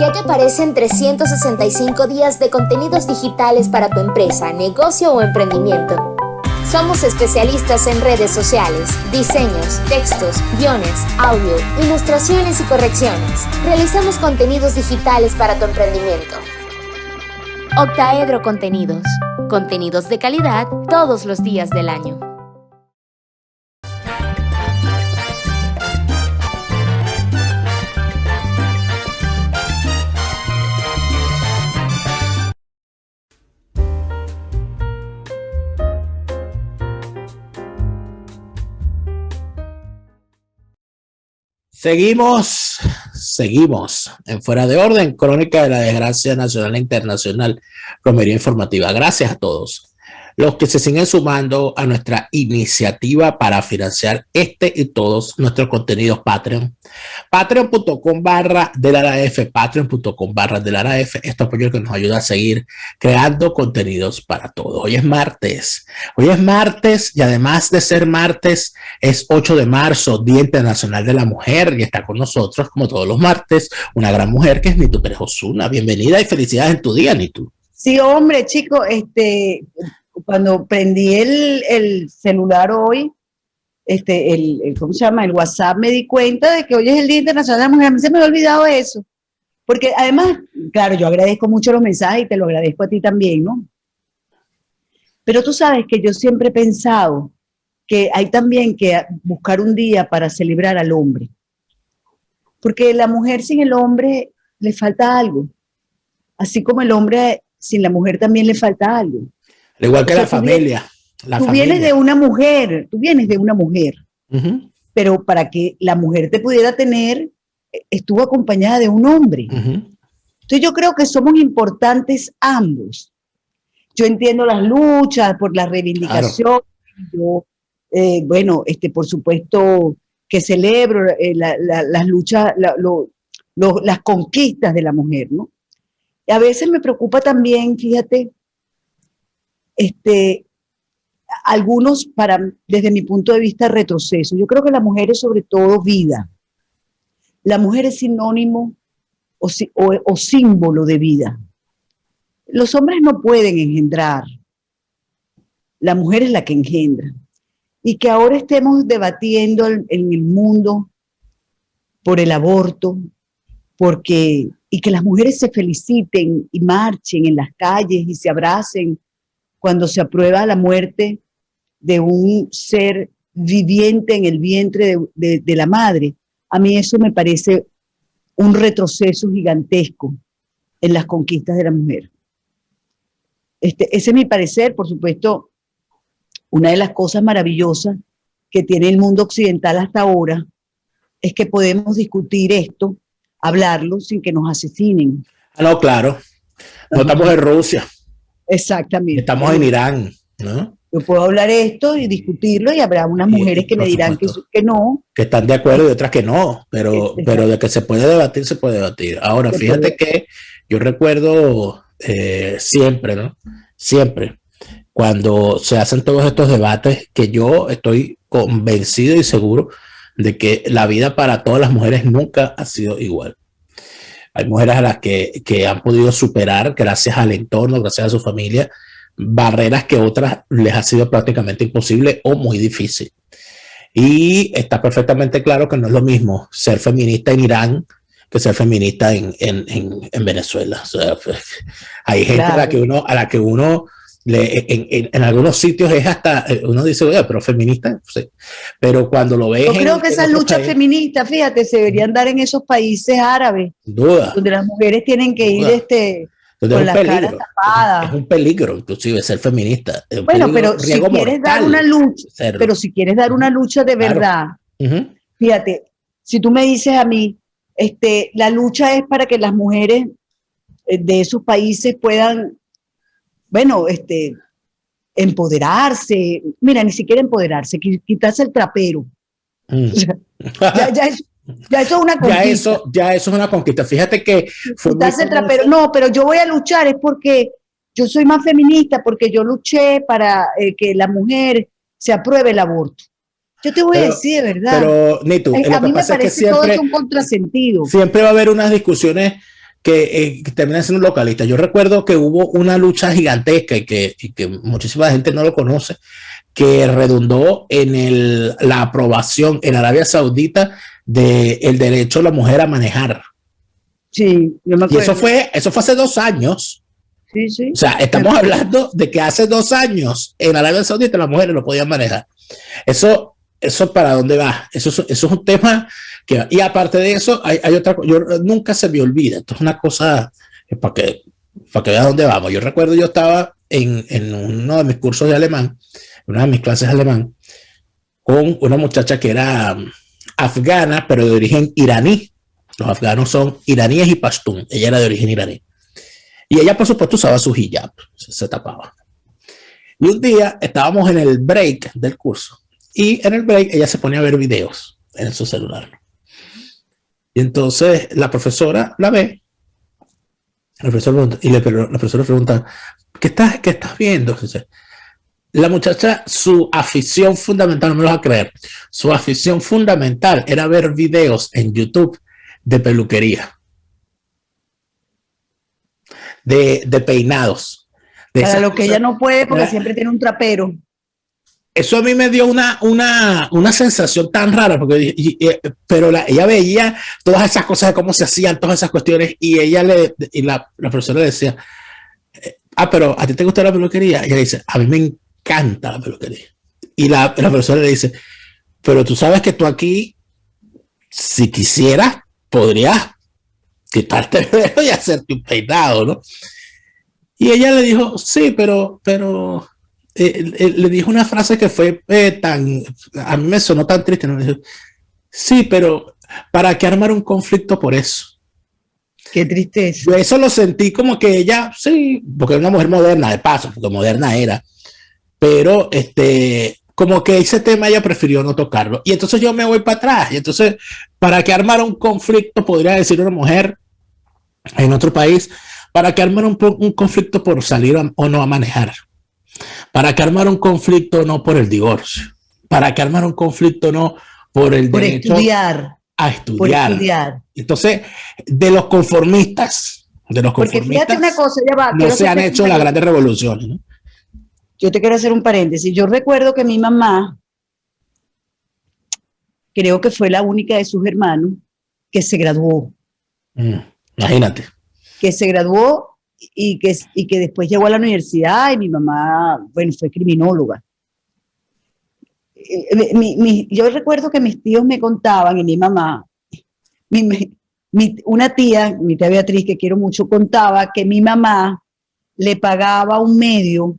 ¿Qué te parecen 365 días de contenidos digitales para tu empresa, negocio o emprendimiento? Somos especialistas en redes sociales, diseños, textos, guiones, audio, ilustraciones y correcciones. Realizamos contenidos digitales para tu emprendimiento. Octaedro Contenidos. Contenidos de calidad todos los días del año. Seguimos en Fuera de Orden, crónica de la desgracia nacional e internacional, romería informativa. Gracias a todos los que se siguen sumando a nuestra iniciativa para financiar este y todos nuestros contenidos Patreon. Patreon.com/DelaraF, Patreon.com/DelaraF. Este apoyo que nos ayuda a seguir creando contenidos para todos. Hoy es martes y además de ser martes, es 8 de marzo, Día Internacional de la Mujer, y está con nosotros, como todos los martes, una gran mujer que es Nitu Pérez Osuna. Bienvenida y felicidades en tu día, Nitu. Sí, hombre, chico, cuando prendí el celular hoy, ¿cómo se llama? El WhatsApp, me di cuenta de que hoy es el Día Internacional de la Mujer. A mí se me había olvidado eso. Porque además, claro, yo agradezco mucho los mensajes y te lo agradezco a ti también, ¿no? Pero tú sabes que yo siempre he pensado que hay también que buscar un día para celebrar al hombre. Porque la mujer sin el hombre le falta algo. Así como el hombre sin la mujer también le falta algo. Al igual que la familia. Tú vienes de una mujer, pero para que la mujer te pudiera tener, estuvo acompañada de un hombre. Entonces yo creo que somos importantes ambos. Yo entiendo las luchas por la reivindicación. Claro. Yo, por supuesto que celebro las luchas, las conquistas de la mujer, ¿no? Y a veces me preocupa también, fíjate, algunos, desde mi punto de vista, retroceso. Yo creo que la mujer es sobre todo vida. La mujer es sinónimo o símbolo de vida. Los hombres no pueden engendrar. La mujer es la que engendra. Y que ahora estemos debatiendo en el mundo por el aborto, y que las mujeres se feliciten y marchen en las calles y se abracen cuando se aprueba la muerte de un ser viviente en el vientre de la madre. A mí eso me parece un retroceso gigantesco en las conquistas de la mujer. Ese es mi parecer. Por supuesto, una de las cosas maravillosas que tiene el mundo occidental hasta ahora es que podemos discutir esto, hablarlo sin que nos asesinen. No, claro. No estamos en Rusia. Exactamente. Estamos en Irán, ¿no? Yo puedo hablar esto y discutirlo y habrá unas mujeres que me dirán que no. Que están de acuerdo y otras que no, pero de que se puede debatir, se puede debatir. Ahora, fíjate que yo recuerdo siempre, ¿no? Siempre, cuando se hacen todos estos debates, que yo estoy convencido y seguro de que la vida para todas las mujeres nunca ha sido igual. Hay mujeres a las que han podido superar, gracias al entorno, gracias a su familia, barreras que otras les ha sido prácticamente imposible o muy difícil. Y está perfectamente claro que no es lo mismo ser feminista en Irán que ser feminista en Venezuela. O sea, hay gente claro, a la que uno en algunos sitios es hasta, uno dice, oye, pero feminista, sí. Pero cuando lo ves... Yo creo que esas luchas feministas, fíjate, se deberían dar en esos países árabes, duda, donde las mujeres tienen que ir con las caras tapadas. Es un peligro, inclusive, ser feminista. Bueno, pero si quieres dar una lucha, si quieres dar una lucha de verdad, claro. Fíjate, si tú me dices a mí, la lucha es para que las mujeres de esos países puedan, bueno, empoderarse, mira, ni siquiera empoderarse, quitarse el trapero. Ya eso es una conquista. Ya eso es una conquista. Fíjate que quitarse el trapero. No, pero yo voy a luchar es porque yo soy más feminista, porque yo luché para que la mujer se apruebe el aborto. Yo te voy a decir de verdad. Pero, Nitu, a mí me parece que todo es un contrasentido. Siempre va a haber unas discusiones que terminan siendo localistas. Yo recuerdo que hubo una lucha gigantesca y que muchísima gente no lo conoce, que redundó en la aprobación en Arabia Saudita del derecho de la mujer a manejar. Sí, yo me acuerdo. Y eso fue hace 2 años. Sí, sí. O sea, estamos hablando de que hace 2 años en Arabia Saudita las mujeres no podían manejar. Eso ¿para dónde va? Eso es un tema que... Y aparte de eso, hay otra cosa. Nunca se me olvida. Esto es una cosa para que veas dónde vamos. Yo recuerdo, yo estaba en uno de mis cursos de alemán, en una de mis clases de alemán, con una muchacha que era afgana, pero de origen iraní. Los afganos son iraníes y pastún. Ella era de origen iraní. Y ella, por supuesto, usaba su hijab, se tapaba. Y un día estábamos en el break del curso. Y en el break ella se ponía a ver videos en su celular. Y entonces la profesora la ve. La profesora pregunta, ¿qué estás viendo? La muchacha, su afición fundamental, no me lo vas a creer, su afición fundamental era ver videos en YouTube de peluquería. De peinados. Para lo que ella no puede porque siempre tiene un trapero. Eso a mí me dio una sensación tan rara, porque pero ella veía todas esas cosas de cómo se hacían, todas esas cuestiones, y la profesora le decía, pero ¿a ti te gusta la peluquería? Y ella dice, a mí me encanta la peluquería. Y la profesora le dice, pero tú sabes que tú aquí, si quisieras, podrías quitarte el dedo y hacerte un peinado, ¿no? Y ella le dijo, sí, pero le dijo una frase que fue a mí me sonó tan triste, ¿no? Dijo, sí, pero ¿para qué armar un conflicto por eso? Qué tristeza. Yo eso lo sentí como que ella, sí, porque era una mujer moderna, de paso, porque moderna era, pero como que ese tema ella prefirió no tocarlo. Y entonces yo me voy para atrás. Y entonces, ¿para qué armar un conflicto, podría decir una mujer en otro país? ¿Para qué armar un conflicto por salir o no a manejar? ¿Para qué armar un conflicto no por el divorcio? ¿Para qué armar un conflicto no por el derecho a estudiar? Por estudiar. Entonces, de los conformistas, porque fíjate una cosa, ya va, no se han hecho las grandes revoluciones, ¿no? Yo te quiero hacer un paréntesis. Yo recuerdo que mi mamá, creo que fue la única de sus hermanos que se graduó. Imagínate. Que se graduó y que después llegó a la universidad y mi mamá, bueno, fue criminóloga. Yo recuerdo que mis tíos me contaban y mi mamá, una tía, mi tía Beatriz, que quiero mucho, contaba que mi mamá le pagaba un medio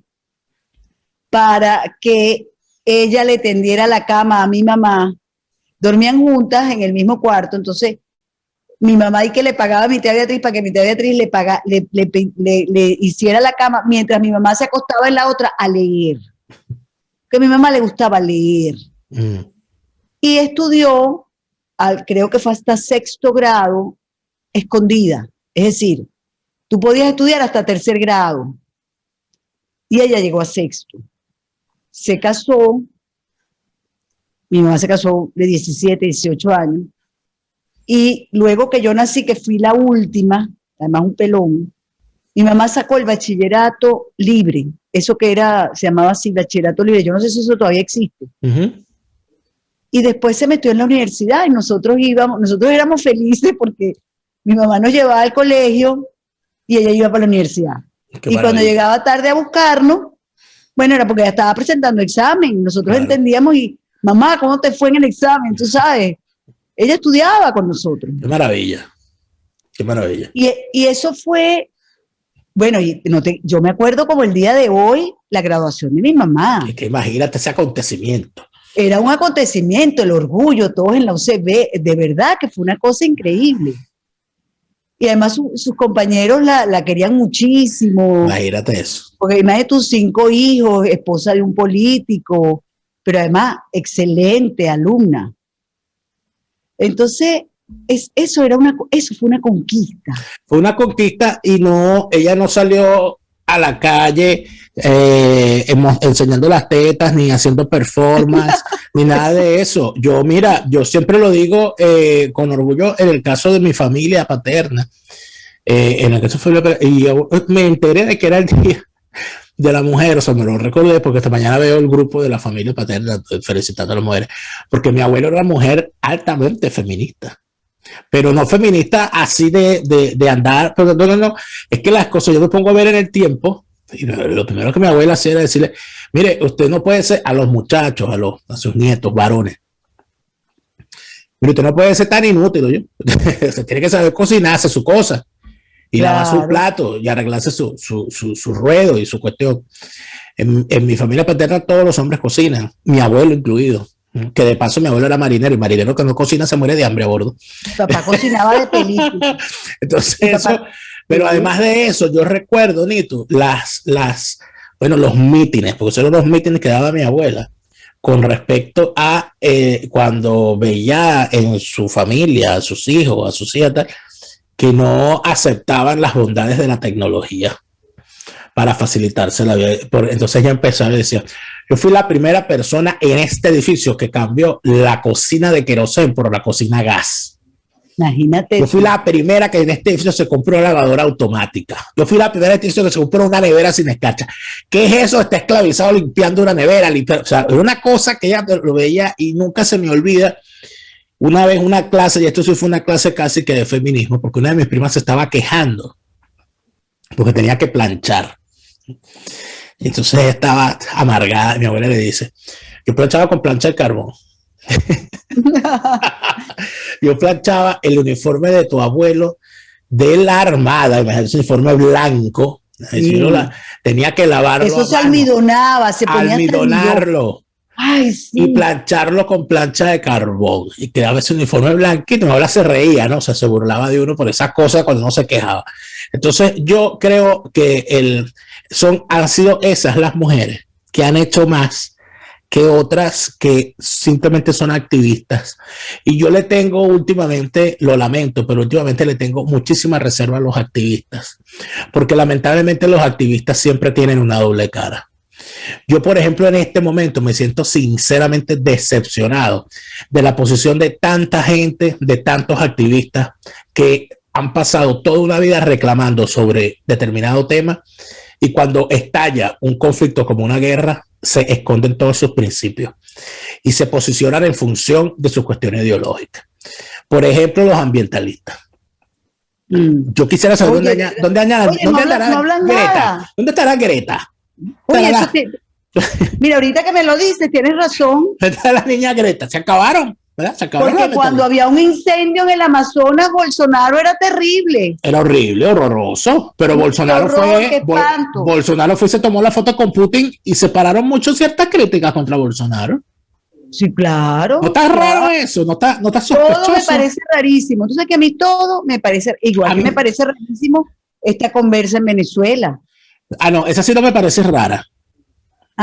para que ella le tendiera la cama a mi mamá. Dormían juntas en el mismo cuarto, entonces mi mamá y que le pagaba a mi tía Beatriz para que mi tía Beatriz le hiciera la cama mientras mi mamá se acostaba en la otra a leer. Que a mi mamá le gustaba leer. Y estudió, creo que fue hasta 6º grado, escondida. Es decir, tú podías estudiar hasta 3er grado. Y ella llegó a 6º. Se casó, mi mamá se casó de 17, 18 años, y luego que yo nací, que fui la última, además un pelón, mi mamá sacó el bachillerato libre, eso que se llamaba así, bachillerato libre, yo no sé si eso todavía existe. Y después se metió en la universidad y nosotros éramos felices porque mi mamá nos llevaba al colegio y ella iba para la universidad. Y cuando llegaba tarde a buscarnos, bueno, era porque ella estaba presentando examen, nosotros entendíamos y, mamá, ¿cómo te fue en el examen? Tú sabes, ella estudiaba con nosotros. Qué maravilla, qué maravilla. Y eso fue, bueno, yo me acuerdo como el día de hoy, la graduación de mi mamá. Es que imagínate ese acontecimiento. Era un acontecimiento, el orgullo, todos en la UCB, de verdad que fue una cosa increíble. Y además sus compañeros la querían muchísimo. Imagínate eso. Porque imagínate tus 5 hijos, esposa de un político, pero además excelente alumna. Entonces, eso fue una conquista. Fue una conquista y ella no salió a la calle enseñando las tetas, ni haciendo performance, ni nada de eso. Yo siempre lo digo con orgullo en el caso de mi familia paterna. en el que eso fue y yo me enteré de que era el día de la mujer, o sea, me lo recordé porque esta mañana veo el grupo de la familia paterna felicitando a las mujeres, porque mi abuelo era una mujer altamente feminista, pero no feminista así de andar, pero no, es que las cosas yo me pongo a ver en el tiempo, y lo primero que mi abuela hacía era decirle, mire, usted no puede ser a los muchachos, a sus nietos, varones, pero usted no puede ser tan inútil, ¿yo? Usted tiene que saber cocinarse su cosa y lavar su plato y arreglarse su ruedo y su cuestión. En mi familia paterna todos los hombres cocinan, mi abuelo incluido, que de paso mi abuelo era marinero y marinero que no cocina se muere de hambre a bordo. Mi papá cocinaba de película. Entonces eso, pero además de eso, yo recuerdo, Nito, los mítines, porque esos eran los mítines que daba mi abuela con respecto a cuando veía en su familia, a sus hijos, a sus hijas, que no aceptaban las bondades de la tecnología para facilitarse la vida. Entonces ella empezó y decía, yo fui la primera persona en este edificio que cambió la cocina de querosén por la cocina a gas. Imagínate. Yo fui la primera que en este edificio se compró una lavadora automática. Yo fui la primera edificio que se compró una nevera sin escarcha. ¿Qué es eso? Está esclavizado limpiando una nevera. O sea, era una cosa que ella lo veía y nunca se me olvida. Una vez una clase, y esto sí fue una clase casi que de feminismo, porque una de mis primas se estaba quejando porque tenía que planchar. Y entonces ella estaba amargada. Mi abuela le dice, yo planchaba con plancha de carbón. Yo planchaba el uniforme de tu abuelo de la Armada, ese uniforme blanco. Sí. Tenía que lavarlo. Eso se almidonaba, se ponía almidonarlo. Ay, sí. Y plancharlo con plancha de carbón. Y quedaba ese uniforme blanquito. Mi abuela se reía, ¿no? O sea, se burlaba de uno por esas cosas cuando uno se quejaba. Entonces, yo creo que han sido esas las mujeres que han hecho más que otras que simplemente son activistas. Y yo le tengo últimamente, lo lamento, pero últimamente le tengo muchísima reserva a los activistas, porque lamentablemente los activistas siempre tienen una doble cara. Yo, por ejemplo, en este momento me siento sinceramente decepcionado de la posición de tanta gente, de tantos activistas que han pasado toda una vida reclamando sobre determinado tema y cuando estalla un conflicto como una guerra, se esconden todos sus principios y se posicionan en función de sus cuestiones ideológicas. Por ejemplo, los ambientalistas. Yo quisiera saber dónde andará Greta. ¿Dónde estará Greta? Oye, mira, ahorita que me lo dices, tienes razón. ¿Dónde está la niña Greta? Se acabaron. Porque cuando había un incendio en el Amazonas, Bolsonaro era terrible. Era horrible, horroroso. Pero Bolsonaro fue y se tomó la foto con Putin y se pararon mucho ciertas críticas contra Bolsonaro. Sí, claro. ¿No está raro eso? ¿No está sospechoso? Todo me parece rarísimo. Entonces, que a mí todo me parece igual. A mí me parece rarísimo esta conversa en Venezuela. No, esa sí no me parece rara.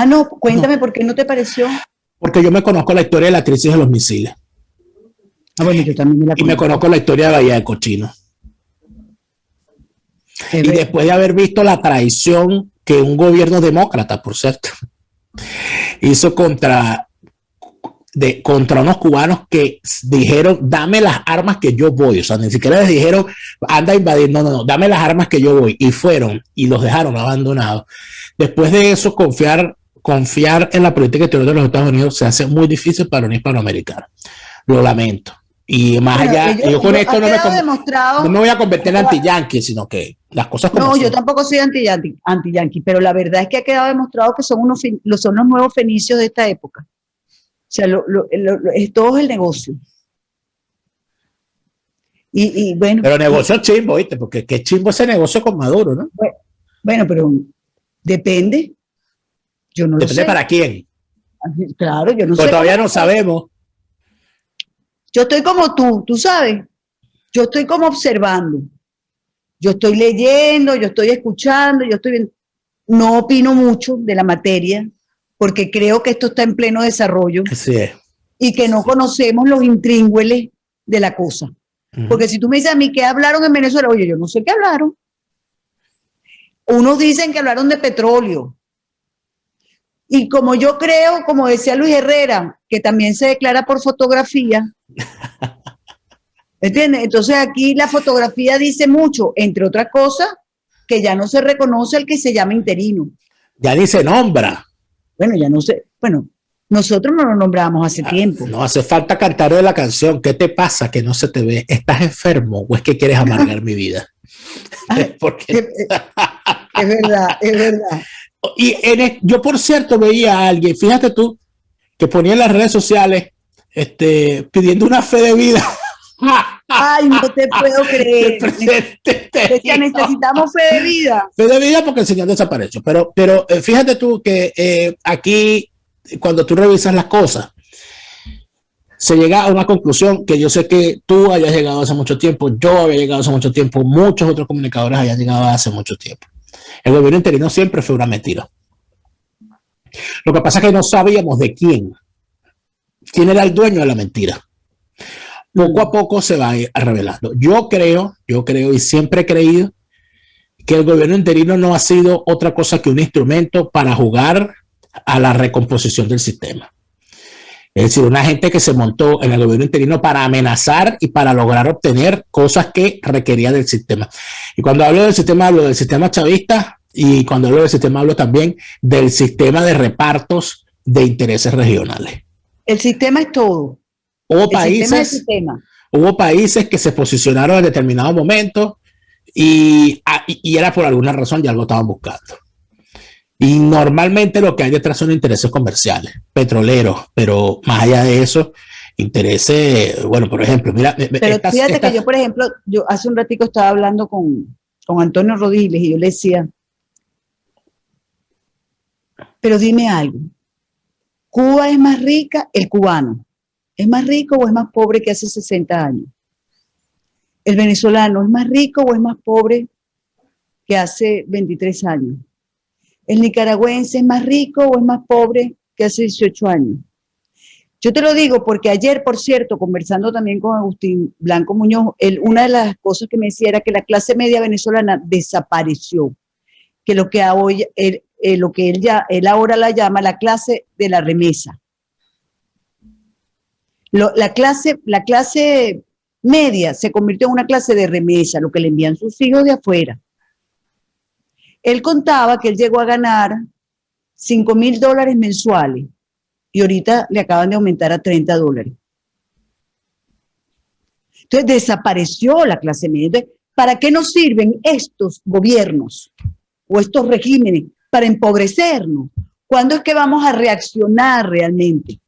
No, cuéntame por qué no te pareció. Porque yo me conozco la historia de la crisis de los misiles. Bueno, yo también me conozco la historia de Bahía de Cochino. Y después de haber visto la traición que un gobierno demócrata, por cierto, hizo contra unos cubanos que dijeron, dame las armas que yo voy. O sea, ni siquiera les dijeron, anda a invadir. No, dame las armas que yo voy. Y fueron y los dejaron abandonados. Después de eso, confiar en la política exterior de los Estados Unidos se hace muy difícil para un hispanoamericano. Lo lamento. Y más allá, yo con esto no me voy a convertir en anti-yankee, sino que las cosas como son. Yo tampoco soy anti-yankee, pero la verdad es que ha quedado demostrado que son los nuevos fenicios de esta época. O sea, todo es el negocio. Y bueno. Pero negocio chimbo, ¿viste? Porque qué chimbo ese negocio con Maduro, ¿no? Bueno, pero depende. Yo no lo sé. Depende para quién. Claro, yo no sé. Pero todavía no sabemos. Yo estoy como tú sabes. Yo estoy como observando. Yo estoy leyendo, yo estoy escuchando, no opino mucho de la materia, porque creo que esto está en pleno desarrollo. Así es. Y que no conocemos los intríngules de la cosa. Porque si tú me dices a mí qué hablaron en Venezuela, oye, yo no sé qué hablaron. Unos dicen que hablaron de petróleo. Y como yo creo, como decía Luis Herrera, que también se declara por fotografía, ¿Entiendes? Entonces aquí la fotografía dice mucho, entre otras cosas, que ya no se reconoce el que se llama interino. Ya ni se nombra. Bueno, ya no sé, bueno, nosotros no lo nombramos hace tiempo. No hace falta cantar de la canción. ¿Qué te pasa que no se te ve? ¿Estás enfermo o es que quieres amargar mi vida? Porque... Es verdad, es verdad. Y yo, por cierto, veía a alguien, fíjate tú, que ponía en las redes sociales pidiendo una fe de vida. Ay, no te puedo creer. Necesitamos fe de vida. Fe de vida porque el Señor desapareció. Pero fíjate tú que aquí, cuando tú revisas las cosas, se llega a una conclusión que yo sé que tú hayas llegado hace mucho tiempo, yo había llegado hace mucho tiempo, muchos otros comunicadores hayan llegado hace mucho tiempo. El gobierno interino siempre fue una mentira. Lo que pasa es que no sabíamos de quién era el dueño de la mentira. Poco a poco se va a ir revelando. Yo creo y siempre he creído que el gobierno interino no ha sido otra cosa que un instrumento para jugar a la recomposición del sistema. Es decir, una gente que se montó en el gobierno interino para amenazar y para lograr obtener cosas que requería del sistema. Y cuando hablo del sistema, hablo del sistema chavista, y cuando hablo del sistema, hablo también del sistema de repartos de intereses regionales. El sistema es todo. Hubo países que se posicionaron en determinado momento y era por alguna razón, ya algo estaban buscando. Y normalmente lo que hay detrás son intereses comerciales, petroleros, pero más allá de eso, intereses, bueno, por ejemplo, mira. Pero fíjate que yo, por ejemplo, yo hace un ratico estaba hablando con Antonio Rodiles y yo le decía, pero dime algo, ¿Cuba es más rica, el cubano, es más rico o es más pobre que hace 60 años? ¿El venezolano es más rico o es más pobre que hace 23 años? ¿El nicaragüense es más rico o es más pobre que hace 18 años? Yo te lo digo porque ayer, por cierto, conversando también con Agustín Blanco Muñoz, una de las cosas que me decía era que la clase media venezolana desapareció, que lo que él ahora la llama la clase de la remesa. La clase media se convirtió en una clase de remesa, lo que le envían sus hijos de afuera. Él contaba que él llegó a ganar $5,000 mensuales y ahorita le acaban de aumentar a $30. Entonces desapareció la clase media. Entonces, ¿para qué nos sirven estos gobiernos o estos regímenes? Para empobrecernos. ¿Cuándo es que vamos a reaccionar realmente?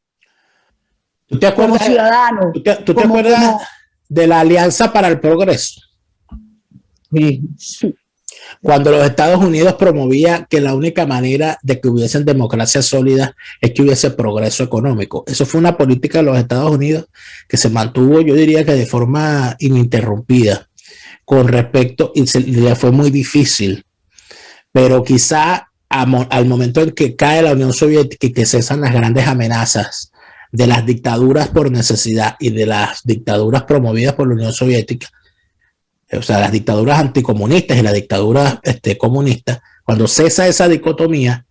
¿Tú te acuerdas, como ciudadanos? ¿Tú te acuerdas de la Alianza para el Progreso? Sí. Cuando los Estados Unidos promovía que la única manera de que hubiesen democracia sólida es que hubiese progreso económico. Eso fue una política de los Estados Unidos que se mantuvo, yo diría que de forma ininterrumpida con respecto, y le fue muy difícil, pero quizá al momento en que cae la Unión Soviética y que cesan las grandes amenazas de las dictaduras por necesidad y de las dictaduras promovidas por la Unión Soviética, o sea, las dictaduras anticomunistas y las dictaduras comunistas, cuando cesa esa dicotomía,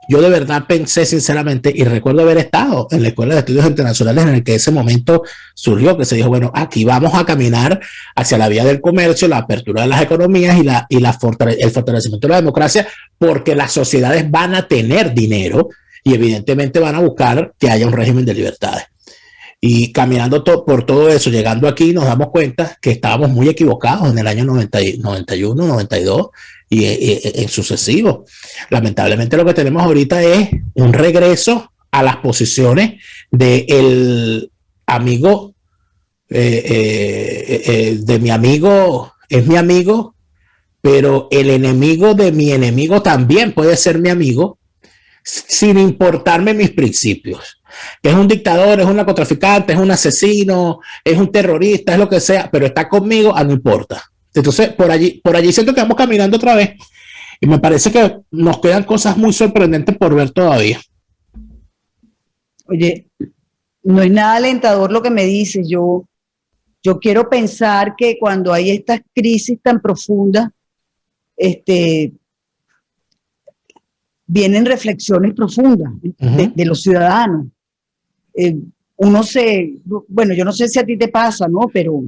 yo de verdad pensé sinceramente, y recuerdo haber estado en la Escuela de Estudios Internacionales en el que ese momento surgió, que se dijo, bueno, aquí vamos a caminar hacia la vía del comercio, la apertura de las economías y el fortalecimiento de la democracia, porque las sociedades van a tener dinero y evidentemente van a buscar que haya un régimen de libertades. Y caminando por todo eso, llegando aquí, nos damos cuenta que estábamos muy equivocados en el año 91, 92 y en sucesivo. Lamentablemente lo que tenemos ahorita es un regreso a las posiciones del amigo, de mi amigo, es mi amigo, pero el enemigo de mi enemigo también puede ser mi amigo, sin importarme mis principios. Que es un dictador, es un narcotraficante, es un asesino, es un terrorista, es lo que sea, pero está conmigo, no importa. Entonces, por allí siento que vamos caminando otra vez y me parece que nos quedan cosas muy sorprendentes por ver todavía. Oye, no es nada alentador lo que me dices. Yo quiero pensar que cuando hay estas crisis tan profundas, vienen reflexiones profundas de los ciudadanos. Bueno, yo no sé si a ti te pasa, ¿no? Pero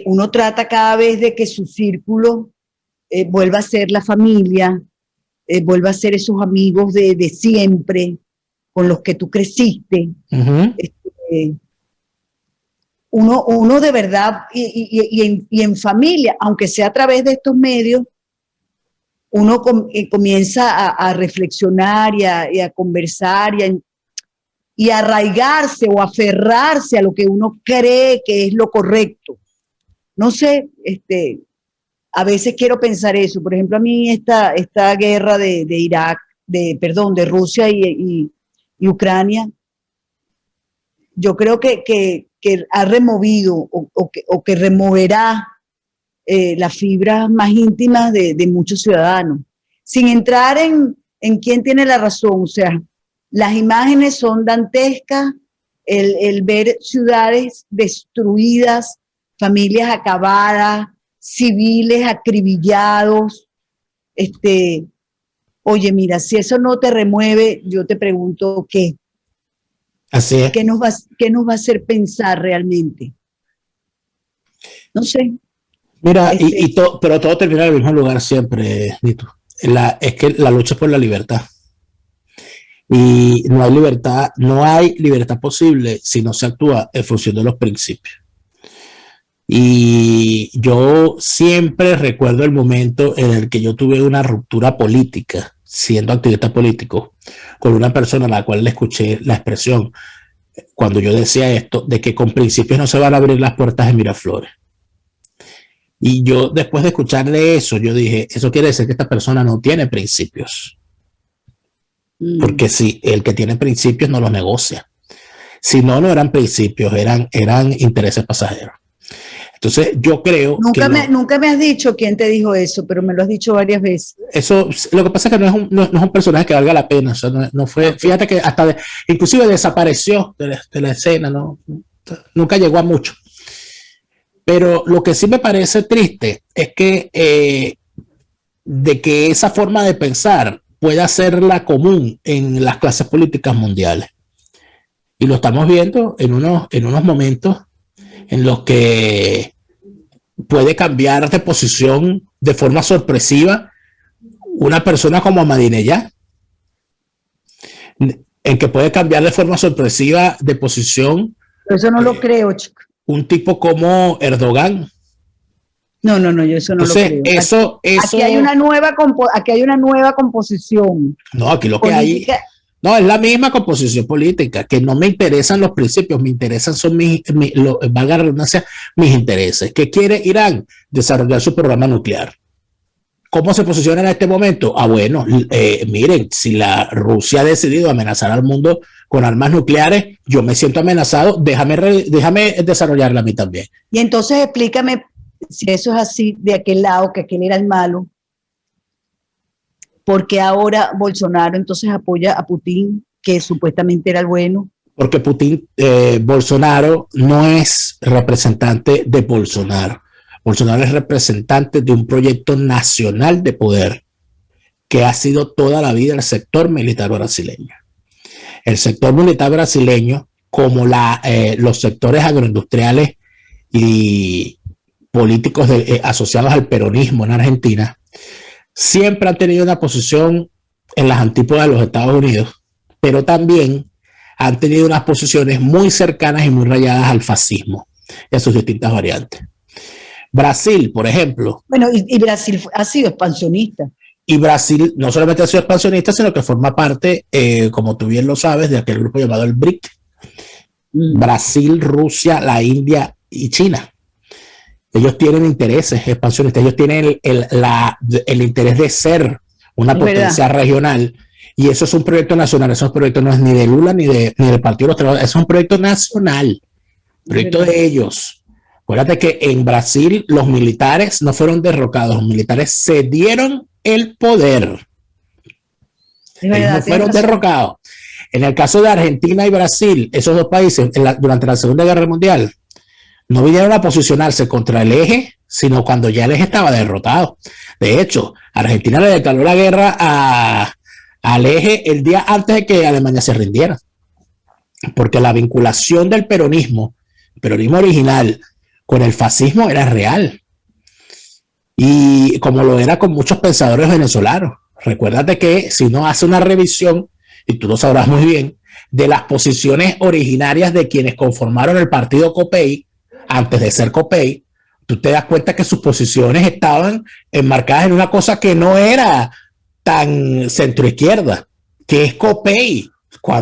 uno trata cada vez de que su círculo vuelva a ser la familia, vuelva a ser esos amigos de siempre, con los que tú creciste. Uno de verdad, y en familia, aunque sea a través de estos medios, uno comienza a reflexionar y a conversar y a arraigarse o aferrarse a lo que uno cree que es lo correcto. No sé, a veces quiero pensar eso. Por ejemplo, a mí esta guerra de Irak, de Rusia y Ucrania, yo creo que ha removido o que removerá las fibras más íntimas de muchos ciudadanos, sin entrar en quién tiene la razón. O sea, las imágenes son dantescas, el ver ciudades destruidas, familias acabadas, civiles acribillados. Oye, mira, si eso no te remueve, yo te pregunto, ¿qué? Así es. ¿Qué nos va a hacer pensar realmente? No sé. Mira, pero todo termina en el mismo lugar siempre, Nito. Es que la lucha es por la libertad. Y no hay libertad posible si no se actúa en función de los principios. Y yo siempre recuerdo el momento en el que yo tuve una ruptura política, siendo activista político, con una persona a la cual le escuché la expresión, cuando yo decía esto, de que con principios no se van a abrir las puertas de Miraflores. Y yo, después de escucharle eso, yo dije, eso quiere decir que esta persona no tiene principios. Porque si el que tiene principios no los negocia. Si no, no eran principios, eran intereses pasajeros. Entonces, yo creo nunca me has dicho quién te dijo eso, pero me lo has dicho varias veces. Eso, lo que pasa es que no es un personaje que valga la pena. O sea, no fue, fíjate que inclusive desapareció de la escena, nunca llegó a mucho. Pero lo que sí me parece triste es que de que esa forma de pensar pueda ser la común en las clases políticas mundiales. Y lo estamos viendo en unos momentos en los que puede cambiar de posición de forma sorpresiva una persona como Ahmadinejad, en que puede cambiar de forma sorpresiva de posición. Eso no lo creo, chico. Un tipo como Erdogan. No, yo eso no lo creo. Aquí hay una nueva composición. No, aquí lo política. Que hay. No, es la misma composición política, que no me interesan los principios, me interesan valga la redundancia, mis intereses. ¿Qué quiere Irán? Desarrollar su programa nuclear. ¿Cómo se posiciona en este momento? Bueno, miren, si la Rusia ha decidido amenazar al mundo con armas nucleares, yo me siento amenazado, déjame desarrollarla a mí también. Y entonces explícame, si eso es así, de aquel lado, que aquel era el malo, ¿por qué ahora Bolsonaro entonces apoya a Putin, que supuestamente era el bueno? Porque Bolsonaro no es representante de Bolsonaro. Bolsonaro es representante de un proyecto nacional de poder que ha sido toda la vida el sector militar brasileño. El sector militar brasileño, como los sectores agroindustriales y políticos asociados al peronismo en Argentina, siempre han tenido una posición en las antípodas de los Estados Unidos, pero también han tenido unas posiciones muy cercanas y muy rayadas al fascismo y a sus distintas variantes. Brasil, por ejemplo. Bueno, y Brasil ha sido expansionista. Y Brasil no solamente ha sido expansionista, sino que forma parte, como tú bien lo sabes, de aquel grupo llamado el BRIC. Brasil, Rusia, la India y China. Ellos tienen intereses expansionistas, ellos tienen el interés de ser una potencia regional, y eso es un proyecto nacional. Eso es un proyecto, no es ni de Lula ni del Partido de los Trabajadores, es un proyecto nacional, proyecto de ellos. Acuérdate que en Brasil los militares no fueron derrocados, los militares cedieron el poder. Ellos no fueron derrocados. En el caso de Argentina y Brasil, esos dos países, durante la Segunda Guerra Mundial, no vinieron a posicionarse contra el eje, sino cuando ya el eje estaba derrotado. De hecho, Argentina le declaró la guerra al eje el día antes de que Alemania se rindiera. Porque la vinculación del peronismo original, con el fascismo era real. Y como lo era con muchos pensadores venezolanos. Recuérdate que si uno hace una revisión, y tú lo sabrás muy bien, de las posiciones originarias de quienes conformaron el partido COPEI, antes de ser COPEI, tú te das cuenta que sus posiciones estaban enmarcadas en una cosa que no era tan centroizquierda, que es COPEI,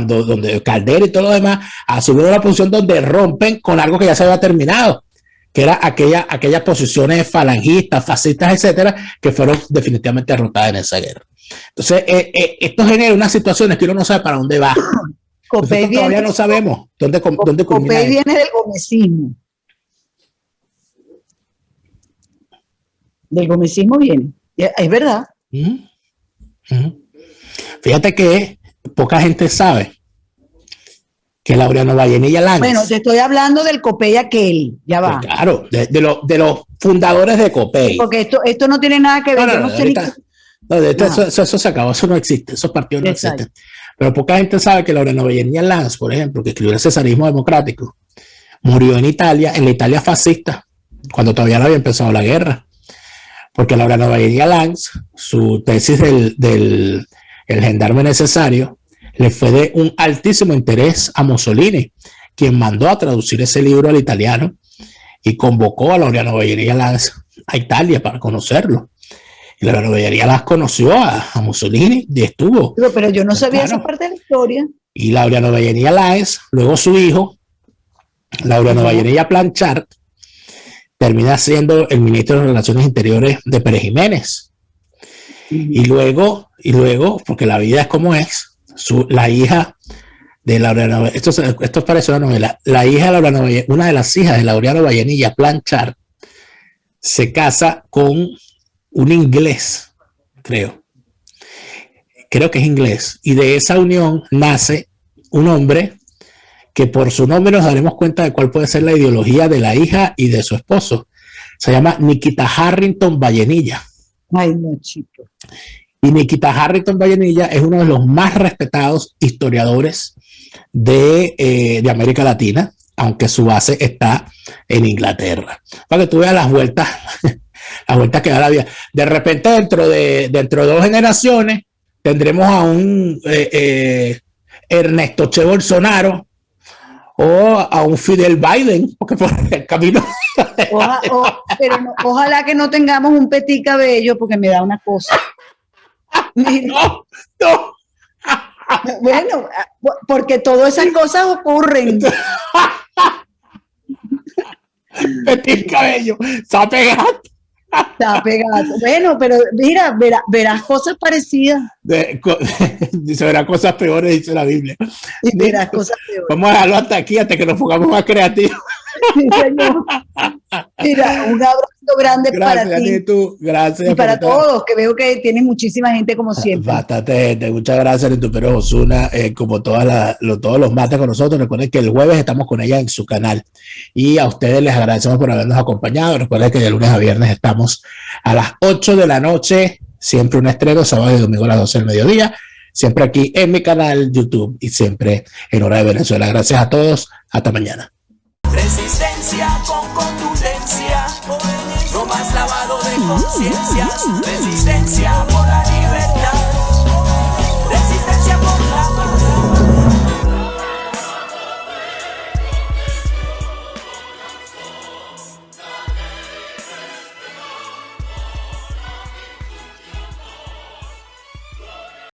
donde Caldera y todo lo demás asumieron una posición donde rompen con algo que ya se había terminado, que era aquellas posiciones falangistas, fascistas, etcétera, que fueron definitivamente derrotadas en esa guerra. Entonces, esto genera unas situaciones que uno no sabe para dónde va. Todavía no sabemos dónde culmina. COPEI viene del gomecismo. Del gomecismo viene. Es verdad. Fíjate que poca gente sabe que Laureano Vallenilla Lanz. Bueno, te estoy hablando del COPEI aquel, ya va. Pues claro, de los fundadores de COPEI. Porque esto no tiene nada que ver. Eso se acabó, eso no existe, esos partidos no existen. Pero poca gente sabe que Laureano Vallenilla Lanz, por ejemplo, que escribió el Cesarismo Democrático, murió en Italia, en la Italia fascista, cuando todavía no había empezado la guerra. Porque Laureano Vallenilla Lanz, su tesis del El gendarme necesario, le fue de un altísimo interés a Mussolini, quien mandó a traducir ese libro al italiano y convocó a Laureano Vallenilla Lanz a Italia para conocerlo. Y Laureano Vallenilla Lanz conoció a Mussolini y estuvo. Pero yo no sabía esa parte de la historia. Y Laureano Vallenilla Lanz, luego su hijo, Laureano Vallenilla Planchart, termina siendo el ministro de Relaciones Interiores de Pérez Jiménez. Y luego, porque la vida es como es, la hija de Laureano, esto parece una novela, la hija de Laureano Vallenilla, una de las hijas de Laureano Vallenilla Planchart, se casa con un inglés, creo que es inglés, y de esa unión nace un hombre que por su nombre nos daremos cuenta de cuál puede ser la ideología de la hija y de su esposo. Se llama Nikita Harrington Vallenilla. Ay, no, chico. Y Nikita Harrington Vallenilla es uno de los más respetados historiadores de América Latina, aunque su base está en Inglaterra. Para que tú veas las vueltas que da la vida. De repente, dentro de 2 generaciones, tendremos a un Ernesto Che Bolsonaro o a un Fidel Biden, porque por el camino. Pero ojalá que no tengamos un Petit Cabello, porque me da una cosa. No. Bueno, porque todas esas cosas ocurren. Petit Cabello, está pegado. Está pegado. Bueno, pero mira, verás cosas parecidas. Dice, verás cosas peores, dice la Biblia. Y verás cosas peores. Vamos a dejarlo hasta aquí, hasta que nos pongamos más creativos. Sí, señor. Mira, un abrazo grande para ti. Gracias. Y para todos, que veo que tienen muchísima gente como siempre. Bastante gente. Muchas gracias, Nitu Pérez Osuna, como todos los martes con nosotros. Recuerden que el jueves estamos con ella en su canal. Y a ustedes les agradecemos por habernos acompañado. Recuerden que de lunes a viernes estamos a las 8 de la noche, siempre un estreno, sábado y domingo a las 12 del mediodía. Siempre aquí en mi canal YouTube y siempre en Hora de Venezuela. Gracias a todos. Hasta mañana. Resistencia con contundencia, no más lavado de conciencias, resistencia por la libertad.